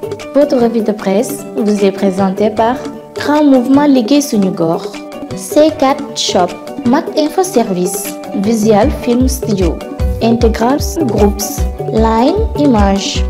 Votre revue de presse vous est présentée par Grand Mouvement Liggéey Suñu Gox, C4 Shop, Mac Info Service, Visual Film Studio, Integral Groups, Line Image.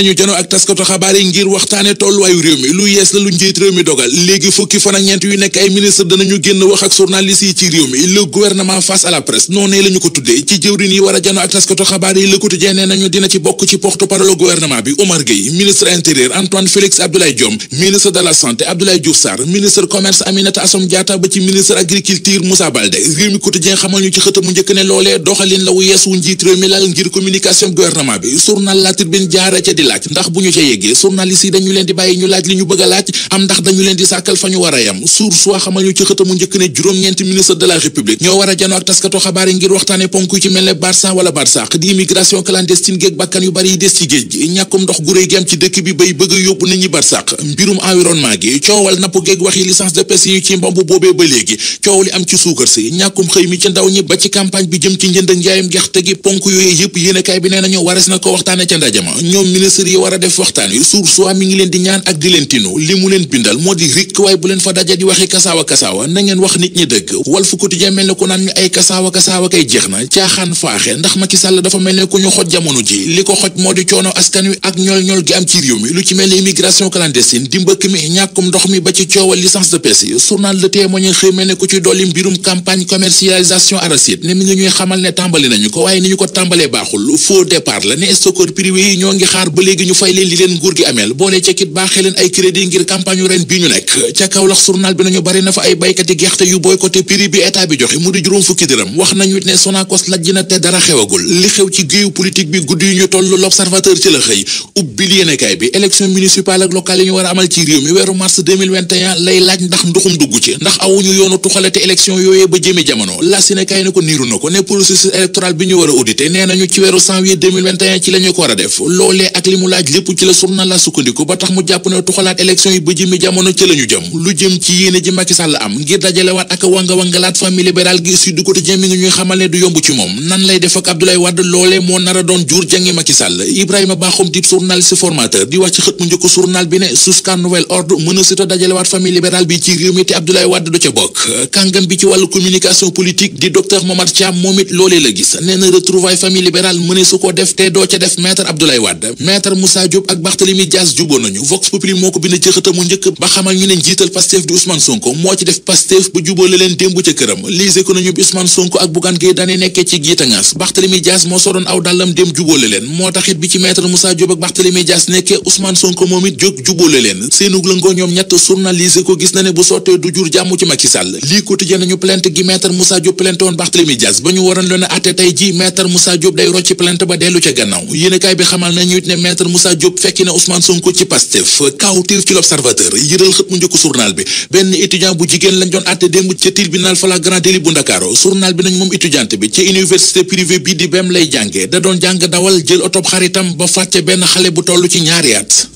ñu jano ak taskatu xabaar yi ngir waxtaane tolluwaayu réew mi lu yees la lu njiit réew mi dogal léegi fukki fan ak ñeent yu nekk ay ministre danañu génn wax ak journalistes yi ci réew mi le gouvernement face à la presse noonee la ñu ko tuddee ci jëwrin yi war a jano ak taskatu xabaar yi Le Quotidien nee nañu dina ci bokk ci porte-parole gouvernement bi Omar Gueye ministre intérieur Antoine Félix Abdoulaye Diome ministre de la santé Abdoulaye Diouf Sarr ministre commerce Aminata Assome Diatta ba ci ministre agriculture Moussa Baldé réew mi Quotidien xamal ñu ci xët mu njëkk ne loolee doxalin la wu yees wu njiit réew mi lal ngir communication gouvernement bi journal La Tribune jaara ca di laaj ndax bu ñu ca yeggee journaliste yi dañu leen di bàyyi ñu laaj li ñu bëgg a laaj am ndax dañu leen di sàkkal fa ñu war a yam source waa xamal ñu ci xëtamu njëkk ne juróom-ñeenti ministre de la république ñoo war a janoo ak taskatu xabaar yi ngir waxtaane ponk yu ci mel ne Barça wala Barsaq di immigration clandestine géeg bakkan yu bari yi des ci géej gi ñàkkum ndox gu réy gi am ci dëkk bi bay bëgg a yóbbu nit ñi Barsaq mbirum environnement gi coowal napp géeg waxi licence de pêche yi ñu ci mbamb boobee ba léegi coow li am ci suukar si ñàkkum xëy mi ci ndaw ñi ba ci campagne bi jëm ci njënd ak njaayum gerte gi ponk yooyu yëpp yéenekaay bi nee nañu wares na ko waxtaane ca ndajama ñoom ministre yi war a def waxtaan wi Source mi ngi leen di ñaan ak di leen tinu li mu leen bindal moo di rik waaye bu leen fa daje di waxi kasaawa na ngeen wax nit ñi dëgg Walf Quotidien mel ne ku naan ñu ay kasaawa kay jeex na caaxaan faaxe ndax Macky Sall dafa mel ne ku ñu xoj jamono ji li ko xoj moo di coono askan wi ak ñool gi am ci réew mi lu ci mel ne immigration clandestine di mbëkk mi ñàkkum ndox mi ba ci coowal licence de pêche yi journal Le Témoin xëy mel ne ku ci dolli mbirum campagne commercialisation arachide ne mi ngi ñuy xamal ne tàmbali nañu ko waaye ni ñu ko tàmbalee baaxul faux départ la ne stockeur privé yi ñoo ngi xaar ba léegi ñu fay leen li leen nguur gi ameel boole ca kit baaxee leen ay crédit ngir campagne ren bi ñu nekk ca Kaolack journal bi nañu bari na fa ay baykati gerte yu boycotté prix bi état bi joxe mu di juróom fukki dërëm wax nañu ne Sonacos lajj na te dara xewagul li xew ci géewu politique bi guddi yu ñu toll l'observateur ci la xëy ubbil yéenekaay bi élection municipale ak locale yi ñu war a amal ci réew mi weeru mars 2021 lay laaj ndax nduxum dugg ci ndax awuñu yoonu tuxale te élection yooyee ba jëmi jamono la yéenekaay ne ko niiru na ko ne processus électoral bi ñu war a audité nee nañu ci weeru janvier 2021 ci la ñu ko war a def loolee ak li mu laaj lépp ci la journal la sukkandiku ba tax mu jàpp ne tuxalaat élection yi ba jëmi jamono ci la ñu jëm lu jëm ci yéene ji Macky Sall am ngir dajalewaat ak wangalaat famille libérale gi Sud Quotidien mi ngi ñuy xamal ne du yomb ci moom nan lay def ak Abdoulaye Wade loolee moo nar a doon jur jàngi Macky Sall Ibrahima Bakhoum di journaliste formateur di wax ci xët mu njëkk journal bi ne jusqu'à nouvel ordre mën a sita dajalewaat famille libérale bi ci réew mi te Abdoulaye Wade du ca bokk kàngam bi ci wàllu communication politique di docteur Momar Thiam moom it loolee la gis nee na retrouvaille famille libérale mëne su ko def te doo ca def maître Abdoulaye Wade maître Moussa Diop ak Barthélémy Dias juboo nañu Vox Populi moo ko bind ci xëtamu njëkk ba xamal ñu ne njiital Pastef di Ousmane Sonko moo ci def Pastef ba jubóole leen démb ca këram Les Échos bi Ousmane Sonko ak Bougane Gueye Dany nekkee ci giitangaas Barthélémy Dias moo soroon aw dàllam dem jubóole leen moo taxit bi ci maître Moussa Diop ak Barthélémy Dias nekkee Ousmane Sonko moom it jóg jubóole leen seenug lëngoo ñoom ñett journal Les Échos gis na ne bu sottee du jur jàmm ci Macky Sall lii quotidien nañu plainte gi maître Moussa Diop plainte woon Barthélémy Dias ba ñu waroon leen a atte tey ji maître Moussa Diop day rocci plainte ba dellu ca gannaaw yéenekaay bi xamal nañu it ne maître Moussa Diop fekki na Ousmane Sonko ci Pastef kawtir ci l'Observateur yëral xët mu njëkk journal bi benn étudiant bu jigéen lañ doon àtte démb ca tribunal flagrant délit bu Ndakaaru journal bi nañu moom étudiante bi ci université privée bi di BEM lay jànge da doon jàng dawal jël otob xaritam ba fàtte benn xale bu toll ci ñaari at.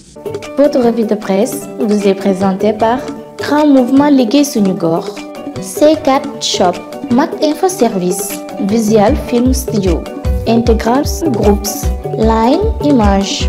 Votre revue de presse vous est présentée par Grand Mouvement Liggéey Suñu Gox, C4 Shop, Mac Info Service, Visual Film Studio, Integral Groups, Line Image.